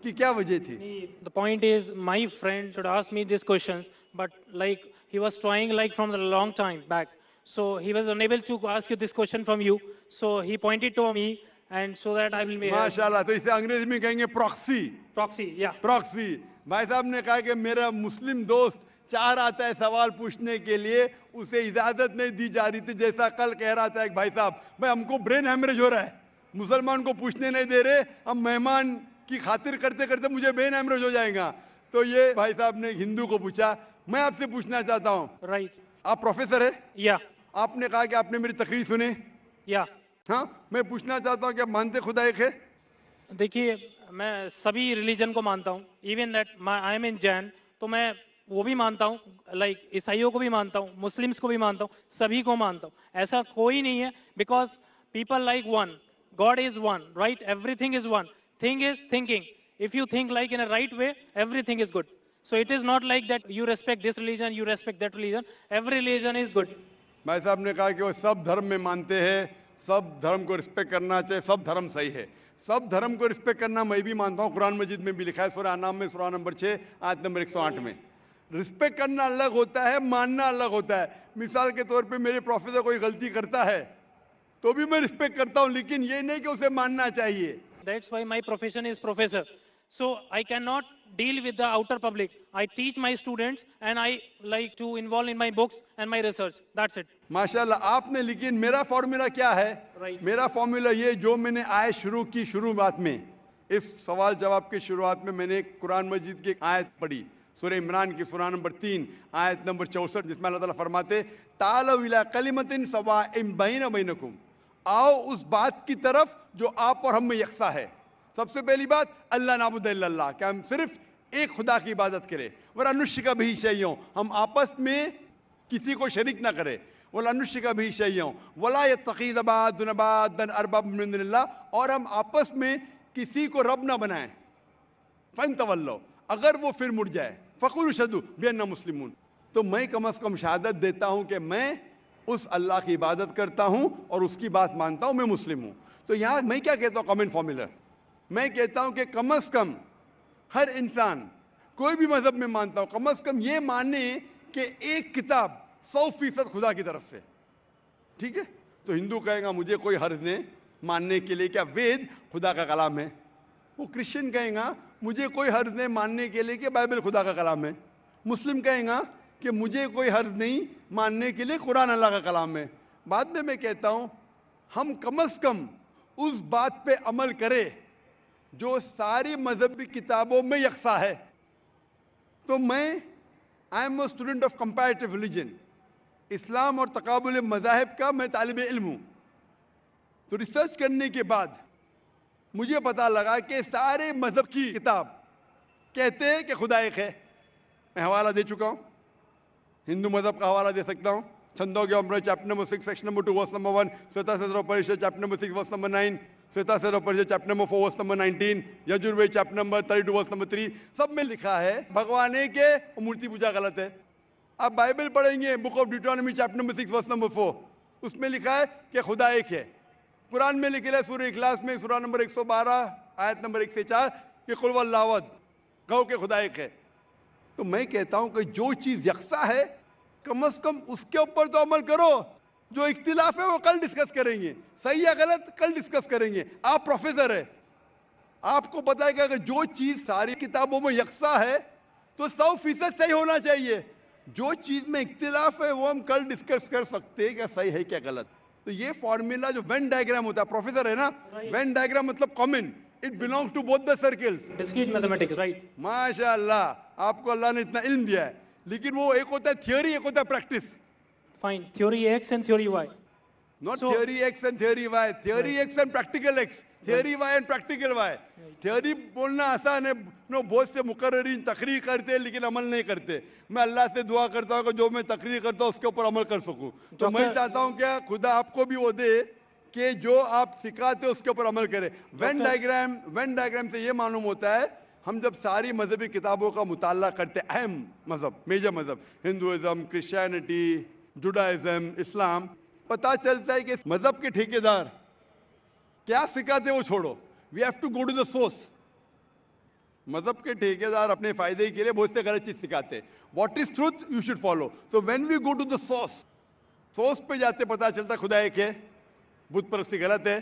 कि क्या वजह थी? The point is, my friend should ask me these questions, but like he was trying like from a long time back. So he was unable to ask you this question from you. So he pointed to me, and so that I will be माशाल्लाह, तो इसे अंग्रेजी में कहेंगे proxy. proxy. Yeah. Proxy. भाई साहब ने कहा कि मेरा मुस्लिम दोस्त चाह रहा था सवाल पूछने के लिए, उसे इजाजत नहीं दी जा रही थी। जैसा कल कह रहा था एक भाई साहब, भाई हमको ब्रेन हैमरेज हो रहा है, मुसलमान को पूछने नहीं दे रहे, हम मेहमान की खातिर करते करते मुझे ब्रेन हैमरेज हो जाएगा। तो ये भाई साहब ने हिंदू को पूछा। मैं आपसे पूछना चाहता हूँ, Right. आप प्रोफेसर है? Yeah. आपने कहा कि आपने मेरी तकरीर सुनी। Yeah. हाँ, मैं पूछना चाहता हूँ कि आप मानते खुदा एक है? देखिए, मैं सभी रिलीजन को मानता हूँ। इवन दैट आई एम इन जैन, तो मैं वो भी मानता हूँ, लाइक ईसाइयों को भी मानता हूँ, मुस्लिम्स को भी मानता हूँ, सभी को मानता हूँ। ऐसा कोई नहीं है, because people like one, God is one, right? Everything is one, thing is thinking. If you think like in a right way, everything is good. So it is not like that you respect this religion, you respect that religion. Every religion is good. भाई साहब ने कहा कि वो सब धर्म में मानते हैं, सब धर्म को रिस्पेक्ट करना चाहिए, सब धर्म सही है। सब धर्म को रिस्पेक्ट करना मैं भी मानता हूँ, कुरान मजीद में भी लिखा है, सूरह अनाम में सूरह नंबर 6 आयत नंबर 108 में। रिस्पेक्ट करना अलग होता है, मानना अलग होता है। मिसाल के तौर पे मेरे प्रोफेसर कोई गलती करता है तो भी मैं रिस्पेक्ट करता हूँ, लेकिन ये नहीं कि उसे मानना चाहिए। That's why my profession is professor. So I cannot deal with the outer public. I teach my students and I like to involve in my books and my research. That's it. माशाल्लाह आपने, लेकिन मेरा formula क्या है? Right. मेरा formula ये जो मैंने आयत शुरू की, शुरुआत में इस सवाल जवाब के शुरुआत में मैंने कुरान मजीद की एक आयत पढ़ी, सूरह इमरान की सूरह नंबर 3 आयत नंबर 64, जिसमें अल्लाह ताला फरमाते तालौ इला कलिमतिन सवाइन बैना बैनकुम, आओ उस बात की तरफ जो आप और हम में यकसा है। सबसे पहली बात, अल्लाह नाबुद इल्लल्लाह, कि हम सिर्फ एक खुदा की इबादत करें। वला अनुशिका भी शैयों, हम आपस में किसी को शरीक ना करें। वला अनुशिका भी शैयों वला यत्तखीज़ बादुन बादन अरबाब मिन दुनिल्लाह, और हम आपस में किसी को रब ना बनाएं। फन तवल्लो, अगर वो फिर मुड़ जाए, फ़कुलू शहदू बिअन्ना मुस्लिमून, तो मैं कम अज़ कम शहादत देता हूँ कि मैं उस अल्लाह की इबादत करता हूँ और उसकी बात मानता हूँ, मैं मुस्लिम हूँ। तो यहाँ मैं क्या कहता हूँ, कॉमन फॉर्मूला, मैं कहता हूँ कि कम अज़ कम हर इंसान, कोई भी मजहब में मानता हूँ, कम अज़ कम ये माने कि एक किताब 100% खुदा की तरफ से, ठीक है? तो हिंदू कहेगा मुझे कोई हर्ज नहीं मानने के लिए क्या वेद खुदा का कलाम है। वो क्रिश्चियन कहेगा मुझे कोई हर्ज नहीं मानने के लिए कि बाइबल खुदा का कलाम है। मुस्लिम कहेगा कि मुझे कोई हर्ज नहीं मानने के लिए कुरान अल्लाह का कलाम है। बाद में मैं कहता हूँ हम कम अज़ कम उस बात पे अमल करें जो सारी मजहबी किताबों में यकसा है। तो मैं I am a student of comparative religion, Islam और तकाबुल मज़ाहिब का मैं तालिब इल्म हूँ। तो रिसर्च करने के बाद मुझे पता लगा कि सारे मजहब की किताब कहते हैं कि खुदा एक है। मैं हवाला दे चुका हूँ, हिंदू मजहब का हवाला दे सकता हूँ, छंदोग्य अमृत chapter number 6 section number 2 verse number 1, श्वेता परिषद चैप्टर नंबर 6 वर्स नंबर 9, श्वेता परिषद chapter number 4 verse number 19, Yajurveda chapter number 32 verse number 3, सब में लिखा है भगवान एक है और मूर्ति पूजा गलत है। आप बाइबल पढ़ेंगे, book of Deuteronomy chapter number 6 verse number 4, उसमें लिखा है कि खुदा एक है। कुरान में लिखा है सूरह इखलास में सूरह नंबर 112 आयत नंबर 1 से 4 कि कुल वल्लाहु अहद, कहो कि खुदा एक है। तो मैं कहता हूं कि जो चीज यकसा है कम अज कम उसके ऊपर तो अमल करो। जो इख्तिलाफ है वो कल डिस्कस करेंगे, सही या गलत कल डिस्कस करेंगे। आप प्रोफेसर है, आपको पता है कि अगर जो चीज सारी किताबों में यकसा है तो 100% सही होना चाहिए। जो चीज में इख्तिलाफ है वो हम कल डिस्कस कर सकते हैं क्या सही है क्या गलत। तो ये फॉर्मूला जो वेन डायग्राम होता है, प्रोफेसर है ना, वेन डायग्राम मतलब common, it belongs to both the circles. Discrete mathematics, right? माशाअल्लाह, आपको अल्लाह ने इतना इल्म दिया है, लेकिन वो एक होता है थियोरी, एक होता है practice. Fine, theory X and theory Y, not theory X and theory Y, theory X and practical X, theory Y and practical Y. Theory बोलना आसान है, नो बहुत से मुकर्रिरीन तकरीर करते हैं लेकिन अमल नहीं करते। मैं अल्लाह से दुआ करता हूँ कि जो मैं तकरीर करता हूँ उसके ऊपर अमल कर सकूँ। तो मैं चाहता हूँ क्या खुदा आपको भी वो दे कि जो आप सिखाते हो उसके ऊपर अमल करें। वेन डायग्राम से ये मालूम होता है, हम जब सारी मजहबी किताबों का मुताला करते, अहम मजहब, मेजर मजहब, हिंदुइज्म, क्रिश्चियनिटी, जुडाइज्म, इस्लाम, पता चलता है कि मजहब के ठेकेदार क्या सिखाते वो छोड़ो, we have to go to the source. मजहब के ठेकेदार अपने फायदे के लिए बहुत से गलत चीज सिखाते हैं. What is truth you should follow. So when we go to the source पे जाते पता चलता खुदा एक है, बुत परस्ती गलत है.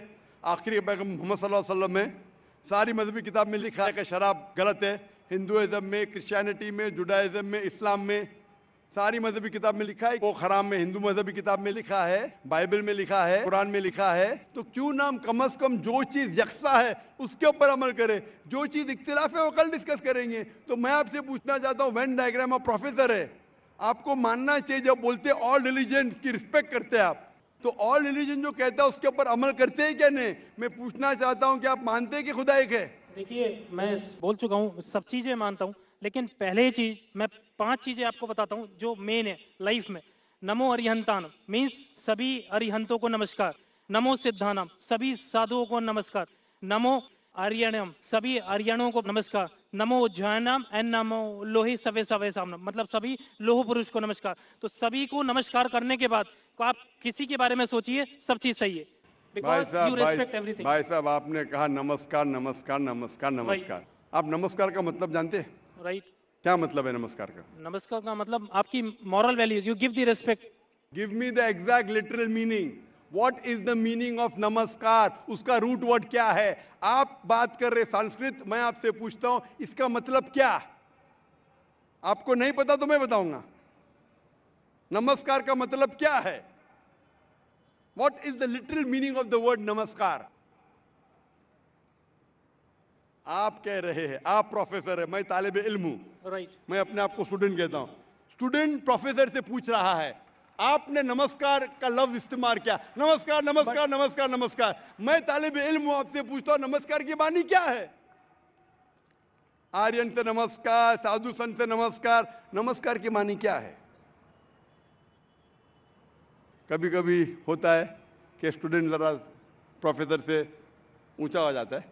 आखिरी पैगंबर मोहम्मद सल्लल्लाहु अलैहि वसल्लम में सारी मजहबी किताब में लिखा है कि शराब गलत है. हिंदुइज्म में, क्रिश्चियनिटी में, जुडाइज्म में, इस्लाम में, सारी मजहबी किताब में लिखा है. वो हराम में हिंदू मजहबी किताब में लिखा है, बाइबल में लिखा है, कुरान में लिखा है. तो क्यों ना हम कम से कम जो चीज यकसा है उसके ऊपर अमल करें. जो चीज इख्तिलाफ है वो कल डिस्कस करेंगे. तो मैं आपसे पूछना चाहता हूँ, वेन डायग्राम आप प्रोफेसर है, आपको मानना चाहिए जब बोलते ऑल रिलीजन की रिस्पेक्ट करते हैं आप, तो ऑल रिलीजन जो कहता है उसके ऊपर अमल करते हैं क्या नहीं. मैं पूछना चाहता हूँ कि आप मानते हैं कि खुदा एक है. देखिए, मैं बोल चुका हूँ, सब चीज़ें मानता हूँ, लेकिन पहले चीज़ मैं 5 चीज़ें आपको बताता हूँ जो मेन है लाइफ में. नमो अरिहंतानम मीन्स सभी अरिहंतों को नमस्कार. नमो सिद्धानम सभी साधुओं को नमस्कार. नमो आर्यणम सभी आर्यणों को नमस्कार. नमो उज्जैनम एंड नमो लोहे सवे सवे सामनम मतलब सभी लोह पुरुष को नमस्कार. तो सभी को नमस्कार करने के बाद तो आप किसी के बारे में सोचिए, सब चीज़ सही है. भाई बिकॉज यू रेस्पेक्ट साहब, एवरीथिंग. भाई साहब, आपने कहा नमस्कार नमस्कार नमस्कार नमस्कार. आप नमस्कार का मतलब जानते हैं? राइट. क्या मतलब है नमस्कार का? नमस्कार का मतलब आपकी moral values, you give the respect. Give me the exact literal meaning. What is the meaning of नमस्कार? उसका रूट वर्ड क्या है? आप बात कर रहे संस्कृत, मैं आपसे पूछता हूं इसका मतलब क्या? आपको नहीं पता तो मैं बताऊंगा. नमस्कार का मतलब क्या है? What is the literal meaning of the word नमस्कार? आप कह रहे हैं, आप प्रोफेसर है, मैं तालिब इल्म हूं. राइट. मैं अपने आप को स्टूडेंट कहता हूं. स्टूडेंट प्रोफेसर से पूछ रहा है, आपने नमस्कार का लफ्ज इस्तेमाल किया, नमस्कार नमस्कार नमस्कार नमस्कार. मैं तालिब इल्म हूं, आपसे पूछता हूं नमस्कार की मानी क्या है? आर्यन से नमस्कार, साधु संत से नमस्कार. नमस्कार की मानी क्या है? कभी कभी होता है कि स्टूडेंट जरा प्रोफेसर से ऊंचा हो जाता है.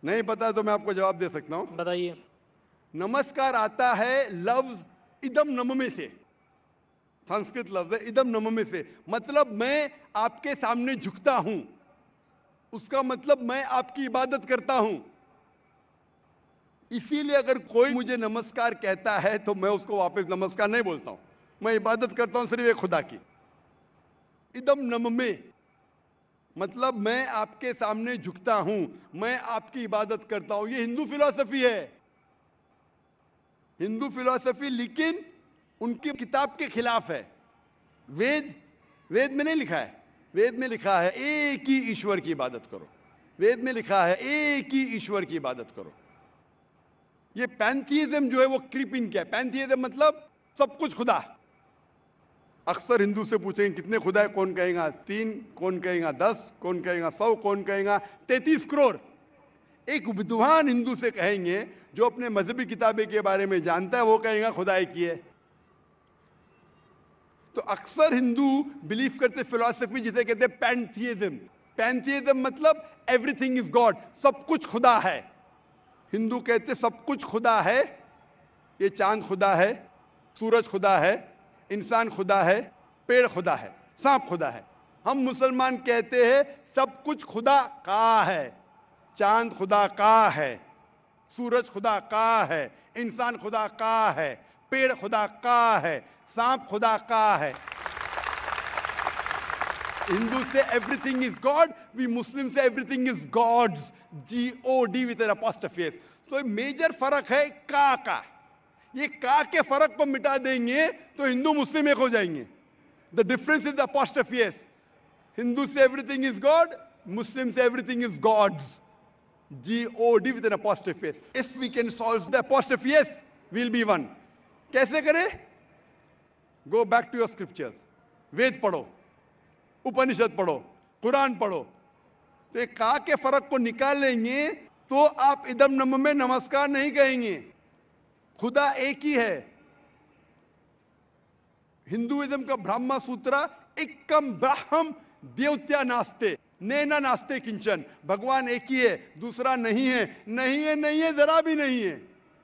नहीं पता तो मैं आपको जवाब दे सकता हूं. बताइए. नमस्कार आता है लफ्ज इदम नम में से. संस्कृत लफ्ज है इदम नम में से. मतलब मैं आपके सामने झुकता हूं. उसका मतलब मैं आपकी इबादत करता हूं. इसीलिए अगर कोई मुझे नमस्कार कहता है तो मैं उसको वापस नमस्कार नहीं बोलता हूं. मैं इबादत करता हूं सिर्फ एक खुदा की. इदम नम में मतलब मैं आपके सामने झुकता हूं, मैं आपकी इबादत करता हूं. ये हिंदू फिलॉसफी है, हिंदू फिलॉसफी, लेकिन उनकी किताब के खिलाफ है. वेद में नहीं लिखा है. वेद में लिखा है एक ही ईश्वर की इबादत करो. वेद में लिखा है एक ही ईश्वर की इबादत करो. ये पैंथीइज्म जो है वो क्रीप इन किया है. पैंथीइज्म मतलब सब कुछ खुदा. अक्सर हिंदू से पूछेंगे कितने खुदा है, कौन कहेगा 3, कौन कहेगा 10, कौन कहेगा 100, कौन कहेगा 33 करोड़. एक विद्वान हिंदू से कहेंगे जो अपने मजहबी किताबें के बारे में जानता है, वो कहेगा खुदा एक ही है. तो अक्सर हिंदू बिलीव करते फिलॉसफी जिसे कहते हैं पैंथीइज्म. पैंथीइज्म मतलब एवरीथिंग इज गॉड, सब कुछ खुदा है. हिंदू कहते सब कुछ खुदा है. ये चांद खुदा है, सूरज खुदा है, इंसान खुदा है, पेड़ खुदा है, सांप खुदा है. हम मुसलमान कहते हैं सब कुछ खुदा का है. चांद खुदा का है, सूरज खुदा का है, इंसान खुदा का है, पेड़ खुदा का है, सांप खुदा का है. हिंदू से everything is God, we Muslim से everything is God's. GOD with an apostrophe S. तो मेजर फर्क है का. ये का के फर्क को मिटा देंगे तो हिंदू मुस्लिम एक हो जाएंगे. The difference is the apostrophe S. Hindu से एवरीथिंग इज गॉड, मुस्लिम से everything is God's. GOD with an apostrophe S. If we can solve the apostrophe S, we'll be one. कैसे करें? Go back to your scriptures. वेद पढ़ो, उपनिषद पढ़ो, कुरान पढ़ो. तो एक का के फर्क को निकाल लेंगे तो आप इदम नम में नमस्कार नहीं कहेंगे. खुदा एक ही है. हिंदुइज्म का ब्रह्मा सूत्र एकम ब्रह्म देवत्या नास्ते नैना नास्ते किंचन. भगवान एक ही है, दूसरा नहीं है. नहीं है, नहीं है, जरा भी नहीं है.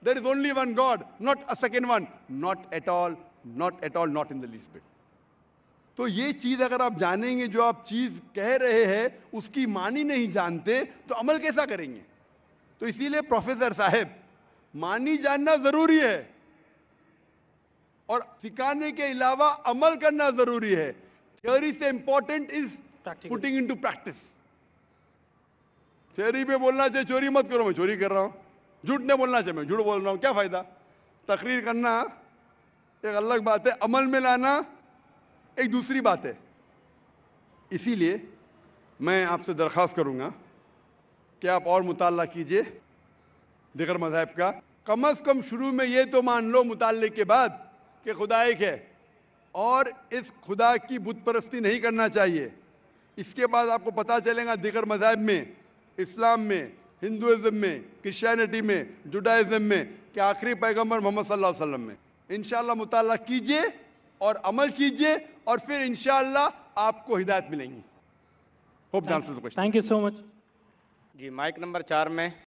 There is only one God, not a second one, not at all, not at all, not in the least bit. तो ये चीज अगर आप जानेंगे, जो आप चीज कह रहे हैं उसकी मानी नहीं जानते तो अमल कैसा करेंगे? तो इसीलिए प्रोफेसर साहब मानी जानना जरूरी है और सिखाने के अलावा अमल करना जरूरी है। थ्योरी से important is Practical. Putting into practice. Theory पे बोलना चाहिए चोरी मत करो, मैं चोरी कर रहा हूं। झूठ नहीं बोलना चाहिए, मैं झूठ बोल रहा हूं, क्या फायदा। तकरीर करना एक अलग बात है, अमल में लाना एक दूसरी बात है। इसीलिए मैं आपसे दरख्वास्त करूंगा कि आप और मुताला कीजिए दिगर मज़हब का। कम से कम शुरू में ये तो मान लो मुताले के बाद कि खुदा एक है और इस खुदा की बुत परस्ती नहीं करना चाहिए। इसके बाद आपको पता चलेगा दिगर मज़हब में, इस्लाम में, हिंदुइज्म में, क्रिश्चियनिटी में, जुडाइज्म में कि आखिरी पैगंबर मोहम्मद सल्लल्लाहु अलैहि वसल्लम में। इंशाअल्लाह मुताला कीजिए और अमल कीजिए और फिर इंशाअल्लाह आपको हिदायत मिलेंगी। Hope the answer the question. Thank you so much. जी, माइक नंबर 4 में